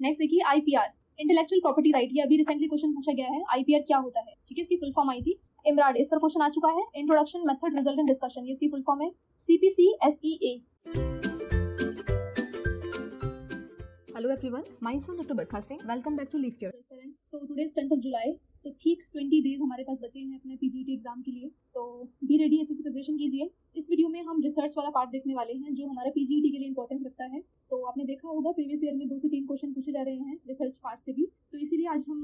Next देखिए IPR, intellectual property right, ये अभी रिसेंटली क्वेश्चन पूछा गया है, आईपीआर क्या होता है, ठीक है, इसकी फुल फॉर्म आई थी इमराड, इस पर क्वेश्चन आ चुका है। Introduction, method, result and discussion, ये इसकी फुल फॉर्म है CPCSEA। Hello everyone, myself Dr. Barkha Singh. Welcome back to Leaf Care. So today is 10th of July, तो ठीक 20 डेज हमारे पास बचे हैं अपने पीजीटी एग्जाम के लिए, तो बी रेडी, अच्छे से प्रिपरेशन कीजिए। इस वीडियो में हम रिसर्च वाला पार्ट देखने वाले हैं जो हमारा पीजीटी के लिए इंपॉर्टेंस रखता है। तो आपने देखा होगा प्रीवियस ईयर में 2 से 3 क्वेश्चन पूछे जा रहे हैं रिसर्च पार्ट से भी, तो इसीलिए आज हम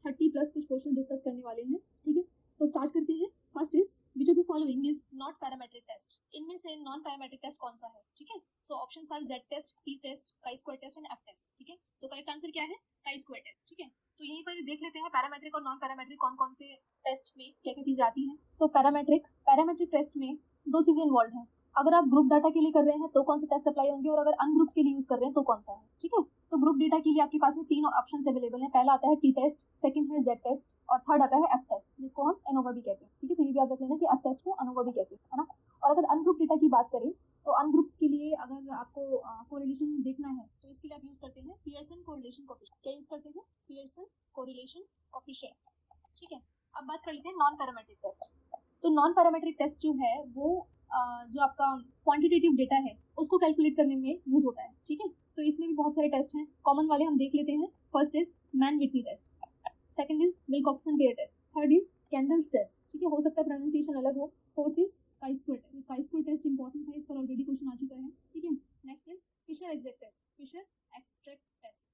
30+ कुछ क्वेश्चन डिस्कस करने वाले हैं, ठीक है। तो स्टार्ट करते हैं। First is which of the following is not parametric test, इनमें से नॉन पैरामेट्रिक टेस्ट कौन सा है, ठीक है। So options are Z test, T test, chi square test and F test, ठीक है। तो करेक्ट आंसर क्या है, काई स्क्वायर टेस्ट, ठीक है। तो यहीं पर देख लेते हैं पैरामेट्रिक और नॉन पैरामेट्रिक कौन कौन से टेस्ट में क्या क्या चीजें आती हैं। सो पैरामेट्रिक टेस्ट में 2 चीजें इन्वॉल्व हैं। अगर आप ग्रुप डाटा के लिए कर रहे हैं तो कौन से टेस्ट अप्लाई होंगे, और अगर अनग्रुप के लिए यूज कर रहे हैं तो कौन सा है, ठीक है। तो ग्रुप डेटा के लिए आपके पास में 3 ऑप्शंस अवेलेबल हैं। पहला आता है टी टेस्ट, सेकंड है जेड टेस्ट और थर्ड आता है एफ टेस्ट, जिसको हम एनोवा भी कहते हैं, ठीक है। तो ये भी याद रख लेना कि एफ टेस्ट को एनोवा भी कहते हैं, है ना। और अगर अनग्रुप डेटा की बात करें तो अनग्रुप के लिए अगर आपको कोरिलेशन देखना है तो इसके लिए आप यूज करते हैं पियर्सन कोरिलेशन कोएफिशिएंट। क्या यूज करते हैं, पियर्सन कोरिलेशन कोएफिशिएंट, ठीक है। अब बात कर लेते हैं नॉन पैरामेट्रिक टेस्ट। तो नॉन पैरामेट्रिक टेस्ट जो है वो जो आपका क्वांटिटेटिव डेटा है उसको कैलकुलेट करने में यूज होता है, ठीक है। तो इसमें भी बहुत सारे टेस्ट हैं, कॉमन वाले हम देख लेते हैं। First is Mann Whitney test, second is Wilcoxon bare test, third is Kendall's test, ठीक है, हो सकता है प्रोनाउंसिएशन अलग हो। Fourth is chi square test, chi square test important है, इस पर ऑलरेडी क्वेश्चन आ चुका है, ठीक है। Next is Fisher extract test, Fisher extract test.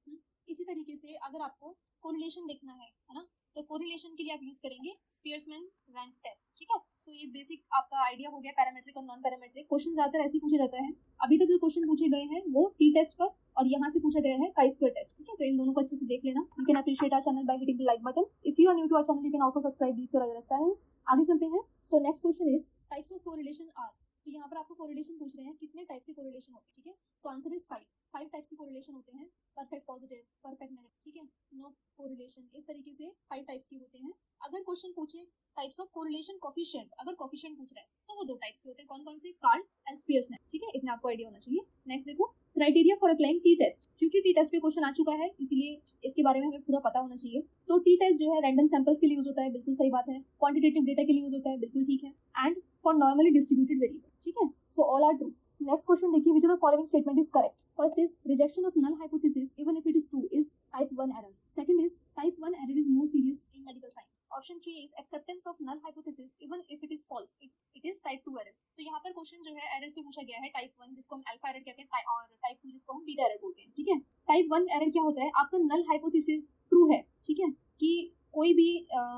इसी तरीके से अगर आपको कोरिलेशन देखना है ना, तो कोरिलेशन के लिए आप यूज करेंगे स्पियर्समैन रैंक टेस्ट, ठीक है। सो ये बेसिक आपका आइडिया हो गया पैरामेट्रिक और नॉन पैरामेट्रिक। क्वेश्चन ज्यादातर ऐसे ही पूछा जाता है, अभी तक जो क्वेश्चन पूछे गए हैं वो टी टेस्ट पर और यहाँ से पूछा गया है काई स्क्वायर टेस्ट, ठीक है। तो इन दोनों को अच्छे से देख लेना। You can appreciate our channel by hitting the like button. If you are new to our channel you can also subscribe leave your response. आगे चलते हैं। So next question is types of correlation are. तो यहाँ पर आपको correlation पूछ रहे हैं कितने टाइप से कोरिलेशन होते हैं, ठीक है। सो आंसर इज 5 टाइप्स के कोरिलेशन होते हैं, परफेक्ट पॉजिटिव, परफेक्ट नेगेटिव, ठीक है, नो कोरिलेशन, इस तरीके से 5 टाइप्स के होते हैं। अगर क्वेश्चन पूछे टाइप्स ऑफ कोरिलेशन कोफिशिएंट, अगर कोफिशिएंट पूछ रहा है तो वो 2 टाइप्स के होते हैं, कौन कौन से, कार्ल एंड स्पियर्समैन, ठीक है, इतना आपको आइडिया होना चाहिए। नेक्स्ट देखो criteria for applying T test, क्योंकि टी टेस्ट पे क्वेश्चन आ चुका है इसीलिए इसके बारे में हमें पूरा पता होना चाहिए। तो टी टेस्ट जो है रैंडम सैंपल्स के लिए यूज होता है, बिल्कुल सही बात है। क्वांटिटेटिव डेटा के लिए यूज होता है, बिल्कुल ठीक है। And for normally distributed variable, ठीक है। So all are true. Next question देखिए, which of the following statement is correct. First is rejection of null hypothesis even if it is true is type 1 error. Second is type 1 error is more serious in medical science. Option 3 is acceptance of null hypothesis even if it is false, it is type 2 error. तो यहाँ पर question जो है errors पे पूछा गया है, type 1 जिसको हम अल्फा एरर कहते हैं और टाइप 2 जिसको हम बीटा एरर बोलते हैं, ठीक है। टाइप 1 एरर क्या होता है, आपका नल हाइपोथेसिस ट्रू है, ठीक है, कि कोई भी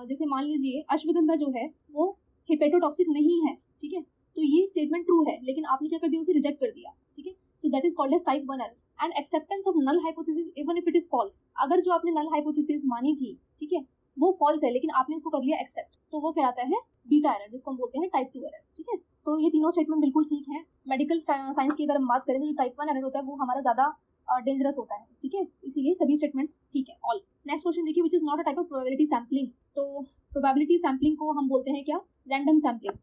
जैसे मान लीजिए अश्वगंधा जो है वो हेपेटोटॉक्सिक नहीं है, ठीक है। तो ये स्टेटमेंट ट्रू है लेकिन आपने क्या कर दिया, उसे रिजेक्ट कर दिया, ठीक है। So that is called as type 1 error. And acceptance of null hypothesis even if it is false, अगर जो आपने नल हाइपोथेसिस मानी थी, ठीक है, वो फॉल्स है लेकिन आपने उसको कर लिया एक्सेप्ट, तो वो कहलाता है बीटा एरर, जिसको हम बोलते हैं टाइप 2 एरर, ठीक है। तो ये तीनों स्टेटमेंट बिल्कुल ठीक है। मेडिकल साइंस की अगर हम बात करें तो जो टाइप 1 एरर होता है वो हमारा ज्यादा डेंजरस होता है, ठीक है, इसीलिए सभी स्टेटमेंट्स ठीक है ऑल। नेक्स्ट क्वेश्चन देखिए, which is not a type of probability sampling. तो प्रोबेबिलिटी सैम्पलिंग को हम बोलते हैं क्या, रैंडम सैम्पलिंग,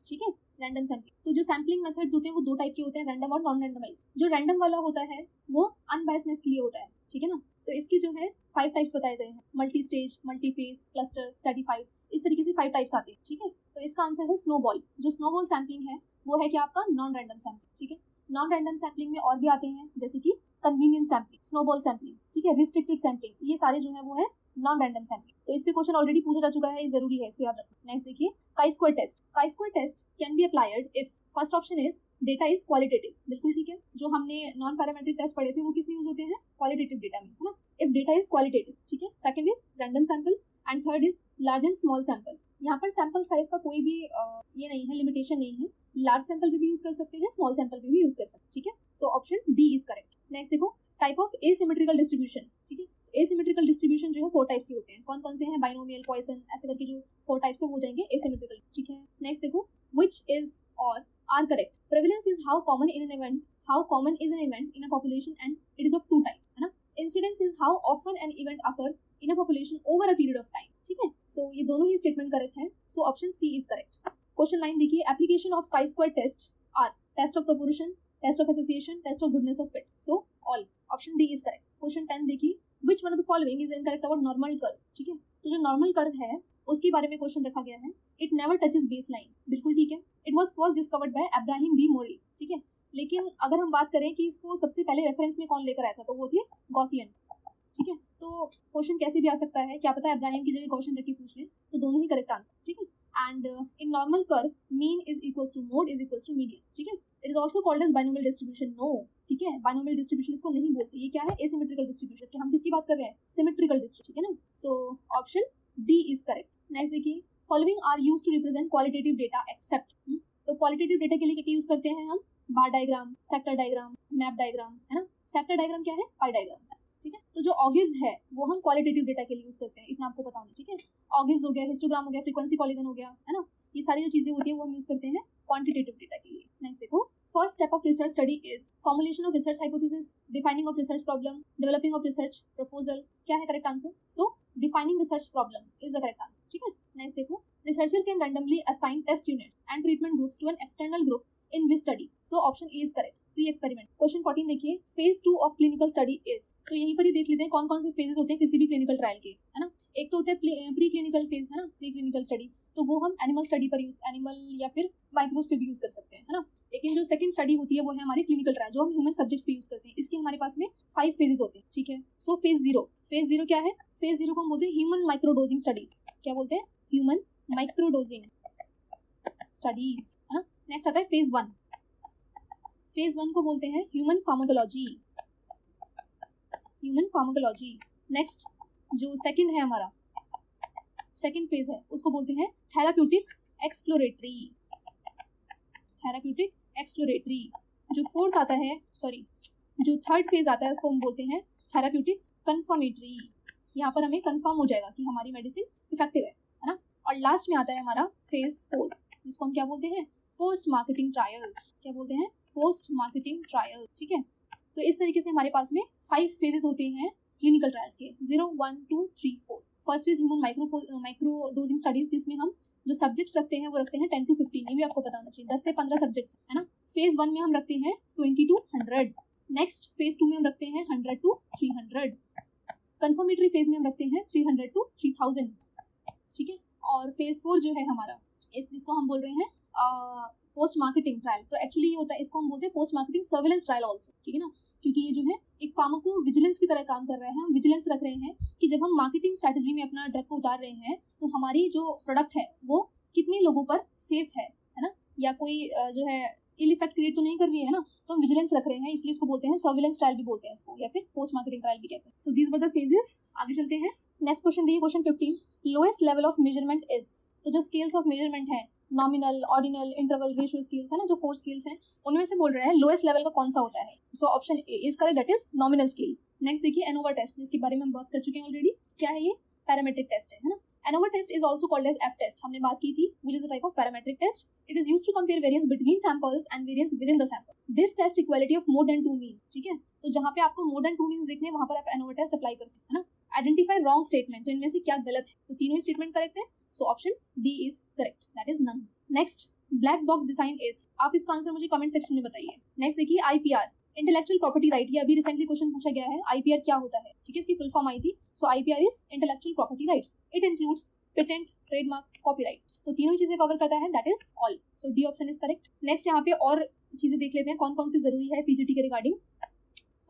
ठीक है, रैंडम सैम्पलिंग। तो जो सैम्पलिंग मेथड्स होते हैं वो 2 टाइप के होते हैं, रैंडम और नॉन रैंडमाइज। जो रैंडम वाला होता है वो अनबायसनेस के लिए होता है, ठीक है ना। तो इसके जो है 5 टाइप्स बताए गए हैं, multi stage, multi phase, cluster, stratified, इस तरीके से 5 टाइप्स आते हैं, ठीक है। तो इसका आंसर है स्नोबॉल। जो स्नोबॉल सैम्पलिंग है वो है क्या आपका नॉन रैंडम सैम्पलिंग, ठीक है। नॉन रैंडम सैम्पलिंग में और भी आते हैं जैसे कि कन्वीनियंस सैम्पलिंग, स्नोबॉल सैम्पलिंग, ठीक है, रिस्ट्रिक्टेड सैम्पलिंग, ये सारे जो है वो है नॉन रैंडम सैम्पलिंग। तो इस पे क्वेश्चन ऑलरेडी पूछा जा चुका है, ये जरूरी है, इसको याद रखना। नेक्स्ट देखिए chi square test. Chi square test can be applied if first option is data is qualitative, बिल्कुल ठीक है। जो हमने नॉन पैरामेट्रिक टेस्ट पढ़े थे वो किस में यूज होते हैं, क्वालिटेटिव डेटा में, है ना। इफ डेटा इज क्वालिटेटिव, ठीक है। Second is random sample and third is large and small sample. यहाँ पर सैंपल साइज का कोई भी ये नहीं है, लिमिटेशन नहीं है, लार्ज सैंपल भी यूज कर सकते हैं, स्मॉल सैंपल भी यूज कर सकते हैं, ठीक है। So option D is correct. Next देखो टाइप ऑफ एसिमेट्रिकल डिस्ट्रीब्यूशन, ठीक है। एसिमेट्रिकल डिस्ट्रीब्यूशन जो है 4 टाइप्स के होते हैं, कौन कौन से हैं, बाइनोमियल, पॉइसन, ऐसे करके जो 4 टाइप्स हो जाएंगे एसिमेट्रिकल, ठीक है। नेक्स्ट देखो which is or are correct. Prevalence is how common in an event, how common is an event in a population and it is of 2 types, है ना। Incidence is how often an event occur in a population over a period of time, ठीक है। So ये दोनों ही statement correct है, so option C is correct. Question 9 देखिए, application of chi square test are test of proportion, test of association, test of goodness of fit, so all, option D is correct. Question 10 देखिए, which one of the following is incorrect about normal curve, ठीक है। तो जो normal curve है उसके बारे में question रखा गया है। It never touches base line, बिल्कुल ठीक है। It was first discovered by Abraham de Moivre, ठीक है। लेकिन अगर हम बात करें कि इसको सबसे पहले रेफरेंस में कौन लेकर आया था, तो वो थे गॉसियन, ठीक है। तो क्वेश्चन कैसे भी आ सकता है, क्या पता है अब्राहिम की जगह क्वेश्चन रख के पूछ ले, तो दोनों ही करेक्ट आंसर, ठीक है। And in normal curve mean is equals to mode is equals to median, ठीक है। It is also called as binomial distribution, no, ठीक है। बाइनोमियल डिस्ट्रीब्यूशन इसको नहीं बोलते, ये क्या है, एसिमेट्रिकल डिस्ट्रीब्यूशन, कि हम किसकी बात कर रहे हैं, सिमेट्रिकल डिस्ट्रीब्यूशन, ठीक है ना। So option D is correct. Next देखिए, following are used to represent qualitative data except, तो क्वालिटेटिव डेटा के लिए क्या यूज करते हैं हम, bar diagram, sector diagram, map diagram, है ना। सेक्टर डायग्राम क्या है, पाई डायग्राम, ठीक है। तो जो ऑगिव्स है वो हम क्वालिटेटिव डेटा के लिए यूज करते हैं, इतना आपको पता होना, ठीक है। ऑगिव्स हो गया, हिस्टोग्राम हो गया, फ्रीक्वेंसी पॉलीगन हो गया, है ना, ये सारी जो चीजें होती है वो हम यूज करते हैं क्वांटिटेटिव डेटा के लिए। नेक्स्ट देखो, first step of research study is formulation of research hypothesis, defining of research problem, developing of research proposal, क्या है correct answer, so defining research problem is the correct answer, ठीक है। Next देखो, researcher can randomly assign test units and treatment groups to an external group in which study, so option A is correct, pre experiment. Question 14 देखिए, phase 2 of clinical study is, तो यहीं पर ही देख लेते हैं कौन कौन से फेजेस होते हैं किसी भी क्लिनिकल ट्रायल के, है ना। एक तो होता है प्री क्लिनिकल फेज, है ना, प्री क्लिनिकल स्टडी, तो वो हम एनिमल स्टडी पर यूज, एनिमल या फिर माइक्रोब्स पे भी यूज कर सकते हैं, है ना। लेकिन जो सेकंड स्टडी होती है वो है हमारी क्लिनिकल ट्रायल, जो हम ह्यूमन सब्जेक्ट्स पे यूज करते हैं। इसके हमारे पास में 5 फेजेस होते हैं, ठीक है। सो फेज 0 क्या है, फेज 0 को हम बोलते हैं ह्यूमन माइक्रोडोजिंग स्टडीज, क्या बोलते हैं, ह्यूमन माइक्रोडोजिंग स्टडीज, है ना। नेक्स्ट आता है फेज 1, फेज 1 को बोलते हैं human pharmacology, human pharmacology. Next जो सेकंड है हमारा, सेकंड फेज है, उसको बोलते हैं थेराप्यूटिक एक्सप्लोरेटरी, थेराप्यूटिक एक्सप्लोरेटरी। जो फोर्थ आता है, सॉरी, जो थर्ड फेज आता है उसको हम बोलते हैं थेराप्यूटिक कंफर्मेटरी, यहाँ पर हमें कंफर्म हो जाएगा कि हमारी मेडिसिन इफेक्टिव है ना। और लास्ट में आता है हमारा फेज 4, जिसको हम क्या बोलते हैं, पोस्ट मार्केटिंग ट्रायल्स, क्या बोलते हैं, पोस्ट मार्केटिंग ट्रायल, ठीक है। तो इस तरीके से हमारे पास में 5 फेजेस होते हैं क्लिनिकल ट्रायल्स के, 0, 1, 2, 3, 4। फर्स्ट इज ह्यूमन माइक्रोडोजिंग स्टडीज, जिसमें हम जो सब्जेक्ट्स रखते हैं वो रखते हैं 10 to 15, ये भी आपको पता होना चाहिए, 10 से 15 सब्जेक्ट्स, है ना। फेज 1 में हम रखते हैं 20 to 100, नेक्स्ट फेज 2 में हम रखते हैं 100 to 300, कंफर्मेटरी फेज में हम रखते हैं 300 to 3000, ठीक है। और फेज 4 जो है हमारा, इस जिसको हम बोल रहे हैं पोस्ट मार्केटिंग ट्रायल, तो एक्चुअली ये होता है, इसको हम बोलते हैं post marketing surveillance trial also, ठीक है ना। क्योंकि ये जो है एक फार्माको विजिलेंस की तरह काम कर रहे हैं, हम विजिलेंस रख रहे हैं कि जब हम मार्केटिंग स्ट्रैटेजी में अपना ड्रग को उतार रहे हैं तो हमारी जो प्रोडक्ट है वो कितने लोगों पर सेफ है ना, या कोई जो है इल इफेक्ट क्रिएट तो नहीं कर रही है ना, तो हम विजिलेंस रख रहे हैं, इसलिए इसको बोलते हैं सर्विलेंस ट्रायल भी बोलते हैं इसको, या फिर पोस्ट मार्केटिंग ट्रायल भी कहते हैं। So these were the phases. आगे चलते हैं, नेक्स्ट क्वेश्चन देखिए, question 15, lowest level of measurement is, तो जो स्केल्स ऑफ मेजरमेंट है, nominal, ordinal, interval, ratio scales है ना, जो 4 स्केल्स हैं उनमें से बोल रहे हैं लोएस्ट लेवल का कौन सा होता है, so option A is correct, that is nominal scale. Next देखिए, एनोवा टेस्ट, जिसके बारे में हम बात कर चुके हैं ऑलरेडी, क्या है ये, पैरामेट्रिक टेस्ट है ना। ANOVA test is also called as F test, हमने बात की थी, which is a type of parametric test. It is used to compare variance between samples and variance within the sample. This test equality of more than 2 means, ठीक है। तो जहाँ पे आपको मोर देन 2 मीन्स देखने हैं वहां पर आप एनोवा टेस्ट अप्लाई कर सकते हैं ना। आइडेंटिफाई रॉन्ग स्टेटमेंट, तो इनमें से क्या गलत है, तो तीनों ही स्टेटमेंट करेक्ट है, so option D is correct, that is none. Next, black box design is, आप इसका आंसर मुझे कमेंट सेक्शन में बताइए। नेक्स्ट देखिए, आईपीआर, इंटेलेक्चुअल प्रॉपर्टी राइट, ये अभी रिसेंटली क्वेश्चन पूछा गया है, आईपीआर क्या होता है, ठीक है, इसकी फुल फॉर्म आई थी। So IPR is intellectual property rights, it includes patent, trademark, copyright, तो तीनों ही चीजें कवर करता है, that is all, so D option is correct. Next यहाँ पे और चीजें देख लेते हैं कौन कौन सी जरूरी है पीजीटी के regarding.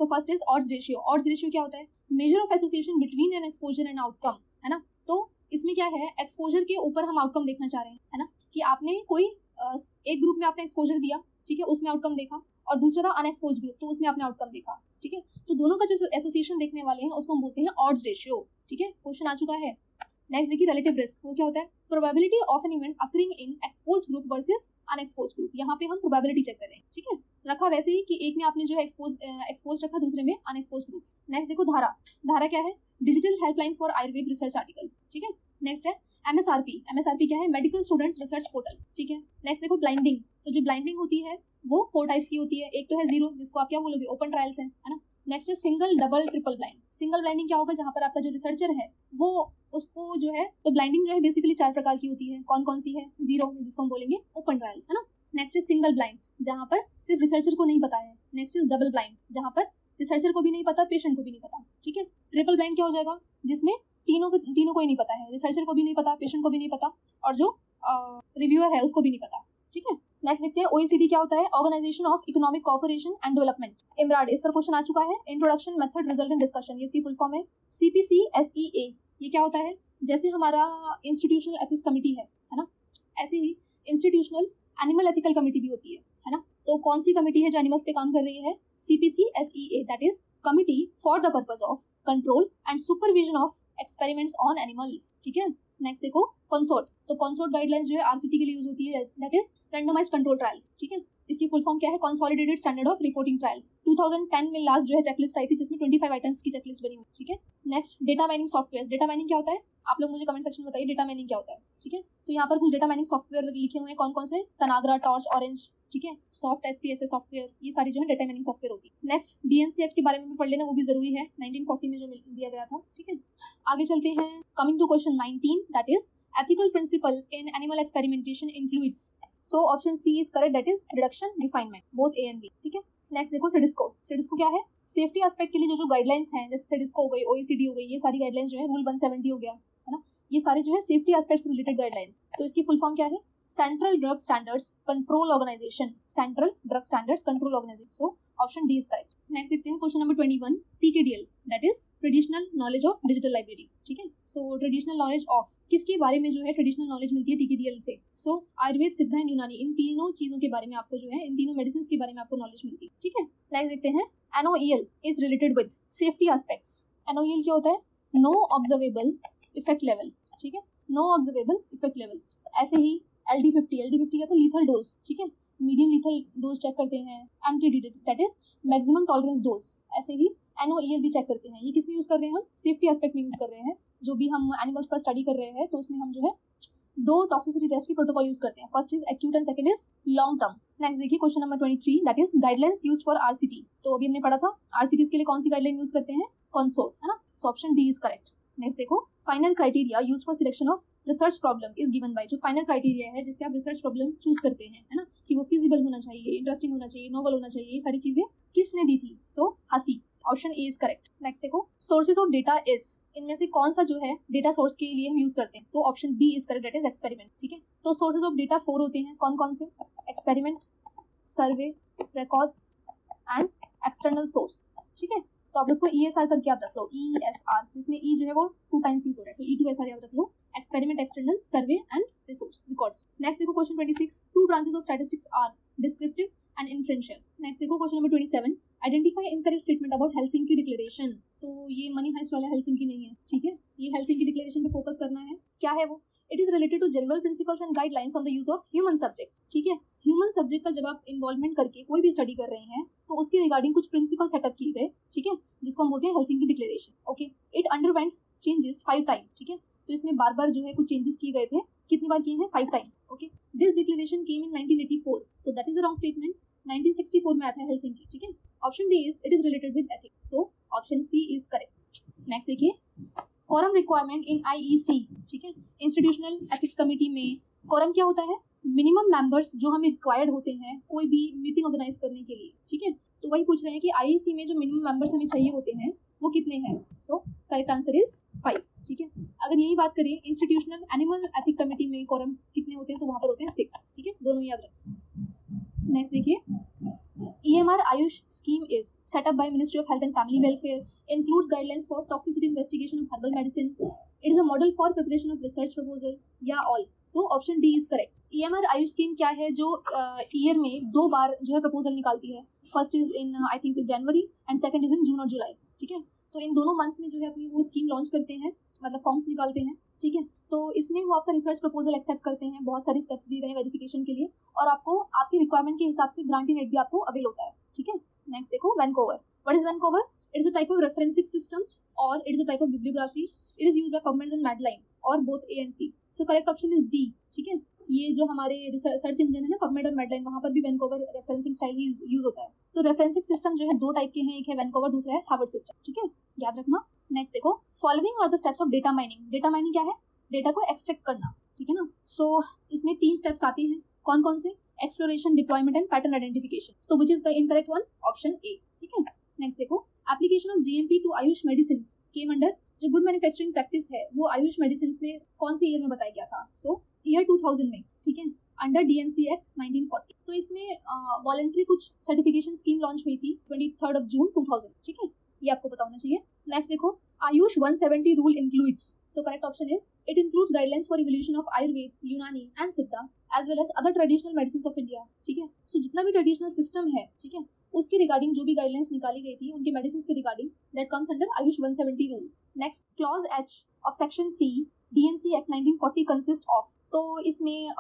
So first is odds ratio, odds ratio क्या होता है, measure of association between N exposure and outcome, है ना। तो इसमें क्या है, एक्सपोजर के ऊपर हम आउटकम देखना चाह रहे हैं, है ना, कि आपने कोई एक ग्रुप में आपने एक्सपोजर दिया, ठीक है, उसमें आउटकम देखा, और दूसरा था अनएक्सपोज ग्रुप, तो उसमें आपने आउटकम देखा, ठीक है। तो दोनों का जो एसोसिएशन देखने वाले हैं उसको हम बोलते हैं ऑड्स रेशियो, ठीक है, क्वेश्चन आ चुका है। नेक्स्ट देखिए, रिलेटिव रिस्क, वो क्या होता है, probability of an event occurring in expose group versus unexposed group, यहाँ पे हम प्रोबेबिलिटी चेक कर रहे हैं, ठीक है। रखा वैसे ही कि एक में आपने जो है एक्सपोज रखा, दूसरे में अनएक्सपोज ग्रुप। नेक्स्ट देखो, धारा, धारा क्या है, digital helpline for Ayurveda research article, ठीक है। नेक्स्ट है एमएसआरपी, एमएसआरपी क्या है, मेडिकल स्टूडेंट्स रिसर्च पोर्टल, ठीक है। नेक्स्ट देखो, ब्लाइंडिंग, तो जो ब्लाइंडिंग होती है वो 4 टाइप्स की होती है, एक तो है जीरो, जिसको आप क्या बोलोगे, ओपन ट्रायल्स है ना। नेक्स्ट है single, double, triple blind. Single blinding क्या होगा, जहाँ पर आपका जो रिसर्चर है वो उसको जो है, तो ब्लाइंडिंग जो है बेसिकली 4 प्रकार की होती है, कौन कौन सी है, जीरो, जिसको हम बोलेंगे ओपन ट्रायल्स, है ना। नेक्स्ट इज सिंगल ब्लाइंड, जहाँ पर सिर्फ रिसर्चर को नहीं पता है। नेक्स्ट इज डबल ब्लाइंड, जहाँ पर रिसर्चर को भी नहीं पता, पेशेंट को भी नहीं पता, ठीक है। ट्रिपल ब्लाइंड क्या हो जाएगा, जिसमें तीनों को ही नहीं पता है, रिसर्चर को भी नहीं पता, पेशेंट को भी नहीं पता, और जो रिव्यूअर है उसको भी नहीं पता, ठीक है। नेक्स्ट देखते हैं OECD क्या होता है, organisation of economic cooperation and development. IMRAD, इस पर क्वेश्चन आ चुका है, introduction, method, result and discussion, ये इसकी फुल फॉर्म है। CPCSEA ये क्या होता है, जैसे हमारा इंस्टीट्यूशनल एथिक्स कमेटी है ना, ऐसे ही इंस्टीट्यूशनल एनिमल एथिकल कमेटी भी होती है ना। तो कौन सी कमेटी है जो एनिमल्स पे काम कर रही है, CPCSEA, that is committee for the purpose of control and supervision of experiments on animals, ठीक है। नेक्स्ट देखो कंसोर्ट, तो कंसोर्ट गाइडलाइंस जो है RCT के लिए यूज होती है, that is randomised control trials, ठीक है। इसकी फुल फॉर्म क्या है, consolidated standard of reporting trials. 2010 में लास्ट जो है चेकलिस्ट आई थी, जिसमें 25 आइटम्स की चेकलिस्ट बनी हुई, ठीक है। Next data mining software. Data mining क्या होता है, आप लोग मुझे कमेंट सेक्शन में बताइए डेटा माइनिंग क्या होता है, ठीक है। तो यहाँ पर कुछ डेटा माइनिंग सॉफ्टवेयर लिखे हुए हैं, कौन कौन से, तनाग्रा, टॉर्च, ऑरेंज, ठीक है, सॉफ्ट SPSS सॉफ्टवेयर, ये सारी जो है डेटा माइनिंग सॉफ्टवेयर होती है। नेक्स्ट DNC एक्ट के बारे में भी पढ़ लेना, वो भी जरूरी है, 1940 में जो दिया गया था, ठीक है। आगे चलते हैं, coming to question 19, that is ethical principle in animal experimentation includes, so option C is correct, that is reduction, refinement, both A and B, ठीक है। नेक्स्ट देखो सिडिस्को क्या है, सेफ्टी एस्पेक्ट के लिए जो गाइडलाइंस हैं, जैसे सिडिस्को हो गई, OECD हो गई, ये सारी गाइडलाइंस जो है, रूल 170 हो गया है ना, ये सारे जो है सेफ्टी एस्पेक्ट से रिलेटेड गाइडलाइंस। तो इसकी फुल फॉर्म क्या है, central drug standards control organisation, central drug standards control organisation, so option D is correct. Next देखते हैं question number 21, TKDL, that is traditional knowledge of digital library, ठीक है। सो traditional knowledge of किसके बारे में जो है ट्रेडिशनल नॉलेज मिलती है TKDL से, सो आयुर्वेद, सिद्धा एंड यूनानी, इन तीनों चीजों के बारे में आपको जो है, इन तीनों मेडिसिन के बारे में आपको नॉलेज मिलती है, ठीक है। नेक्स्ट देखते हैं, NOEL is related with safety aspects. NOEL क्या होता है, नो ऑब्जर्वेबल इफेक्ट लेवल, ठीक है, नो ऑब्जर्वेबल इफेक्ट लेवल। ऐसे ही LD50 का तो लीथल डोज, ठीक है, मीडियम लीथल डोज चेक करते हैं, anti that is maximum tolerance dose. ऐसे ही NOEL भी चेक करते हैं, ये किस में यूज कर रहे हैं हम, सेफ्टी एस्पेक्ट में यूज कर रहे हैं, जो भी हम एनिमल्स पर स्टडी कर रहे हैं, तो उसमें हम जो है 2 टॉक्सिसिटी टेस्ट की प्रोटोकॉल यूज करते हैं, first is acute and second is long term. Next देखिए question number 23, that is guidelines used for RCT। तो अभी हमने पढ़ा था RCTs के लिए कौन सी गाइडलाइन यूज करते हैं, कंसोर्ट, है ना, so option D is correct. Next देखो, final criteria used for selection of research problem is given by, जो फाइनल क्राइटेरिया है जिससे आप रिसर्च प्रॉब्लम चूज करते हैं, है ना, कि वो फिजिबल होना चाहिए, इंटरेस्टिंग होना चाहिए, नोवल होना चाहिए, ये सारी चीजें किसने दी थी, सो हसी, option A is correct. Next देखो, सोर्सेज ऑफ डेटा इज, इनमें से कौन सा जो है डेटा सोर्स के लिए हम यूज करते हैं, so option B is correct, that is experiment, ठीक है। तो सोर्सेज ऑफ डेटा 4 होते हैं, कौन कौन से, experiment, survey, records and external source, ठीक है। तो आप उसको ESR करके याद रख लो, ESR, जिसमें E जो है वो 2 टाइम्स यूज हो रहा है, तो E2SR याद रख लो, experiment, external, survey and resource, records. Next देखो question 26, 2 branches of statistics are descriptive and inferential. Next देखो question number 27, identify incorrect statement about Helsinki declaration. तो ये मनी हाइस्ट वाला हेलसिंकी नहीं है, ठीक है, ये हेलसिंकी डिक्लेरेशन पे फोकस करना है। क्या है वो, it is related to general principles and guidelines on the use of human subjects, ठीक है। ह्यूमन सब्जेक्ट का जब आप इन्वॉल्वमेंट करके कोई भी स्टडी कर रहे हैं, तो उसके रिगार्डिंग कुछ प्रिंसिपल सेटअप किए गए, ठीक है, जिसको हम बोलते हैं Helsinki declaration, okay. It underwent changes 5 times, ठीक है, तो इसमें बार बार जो है कुछ चेंजेस किए गए थे, कितनी बार किए हैं, 5 times, okay. This declaration came in 1984, so that is the wrong statement, 1964 में आता है हेलसिंकी, ठीक है। Option D is, it is related with ethics, so option C is correct. Next देखिए, कोरम रिक्वायरमेंट इन IEC, ठीक है, institutional ethics committee में quorum क्या होता है, मिनिमम मेंबर्स जो हमें रिक्वायर्ड होते हैं कोई भी मीटिंग ऑर्गेनाइज करने के लिए, ठीक है। तो वही पूछ रहे हैं कि IEC में जो मिनिमम मेंबर्स हमें चाहिए होते हैं वो कितने हैं, सो करेक्ट आंसर इज 5, ठीक है। अगर यही बात करें इंस्टीट्यूशनल एनिमल एथिक कमेटी में कोरम कितने होते हैं, तो वहां पर होते हैं 6, ठीक है, दोनों याद रखें। नेक्स्ट देखिए, EMR AYUSH scheme is set up by ministry of health and family welfare, includes guidelines for toxicity investigation of herbal medicine, it is a model for preparation of research proposal, या all, so option D is correct. EMR AYUSH scheme क्या है, जो year में 2 बार जो है proposal निकालती है, first is in I think January and second is in June और जुलाई, ठीक है। तो इन दोनों मंथ्स में जो है अपनी वो स्कीम लॉन्च करते हैं, मतलब फॉर्म्स निकालते हैं, ठीक है। तो इसमें वो आपका रिसर्च प्रपोजल एक्सेप्ट करते हैं, बहुत सारी स्टेप्स दिए गए हैं वेरिफिकेशन के लिए, और आपको आपकी रिक्वायरमेंट के हिसाब से ग्रांट इन एड भी आपको अवेल होता है, ठीक है। नेक्स्ट देखो, Vancouver, what is Vancouver, it is a type of referencing system और it is a type of bibliography, it is used by PubMed and Medline और both A and C, so correct option is D, ठीक है। ये जो हमारे search engine है ना PubMed और मैडलाइन, वहां पर भी वैनकोवर रेफरेंसिंग स्टाइल ही यूज होता है। तो रेफरेंसिंग सिस्टम जो है 2 टाइप के हैं, एक है वैनकोवर, दूसरा है हार्वर्ड सिस्टम, ठीक है, याद रखना। नेक्स्ट देखो, following are the steps of data mining. Data mining क्या है, डेटा को एक्सट्रैक्ट करना, ठीक है ना। सो इसमें 3 स्टेप्स आते हैं, कौन कौन से, exploration, deployment and pattern identification, so which is the incorrect one, option A, ठीक है। नेक्स्ट देखो, application of GMP to AYUSH medicine came under, जो गुड मैन्युफैक्चरिंग प्रैक्टिस है वो आयुष मेडिसिन में कौन से ईयर में बताया गया था? सो ईयर 2000 में, ठीक है, अंडर DNC एक्ट 1940। तो इसमें वॉलंटरी कुछ सर्टिफिकेशन स्कीम लॉन्च हुई थी 23 जून 2000, ठीक है, ये आपको पता होना चाहिए। नेक्स्ट देखो, AYUSH 170 rule includes, so correct option is it includes guidelines for evolution of Ayurveda, Unani and Siddha as well as other traditional medicine of India, ठीक है। सो जितना भी ट्रेडिशनल सिस्टम है, ठीक है, उसके रिगार्डिंग जो भी गाइडलाइंस निकाली गई थी उनके मेडिसिन के regarding, that comes under Ayush 170 rule. Next, clause H of section 3 DNC act 1940 consist of, तो इसमें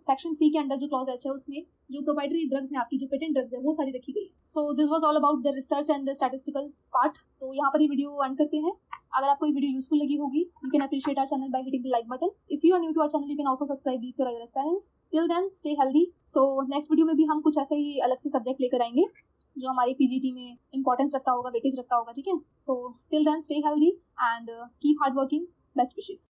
सेक्शन 3 के अंडर जो क्लॉज H है उसमें जो प्रोप्राइटरी ड्रग्स हैं, आपकी जो पेटेंट ड्रग्स है वो सारी रखी गई है। So this was all about the research and statistical part. तो यहाँ पर ये वीडियो एंड करते हैं। अगर आपको ये वीडियो यूजफुल लगी होगी, you can appreciate our channel by hitting the like button. If you are new to our channel, you can also subscribe with your experience. Till then stay healthy. So next video में भी हम कुछ ऐसे ही अलग से subject लेकर आएंगे जो हमारी PGT में इंपॉर्टेंस रखता होगा, वेटेज रखता होगा, ठीक है। So till then stay healthy and keep hard working. Best wishes.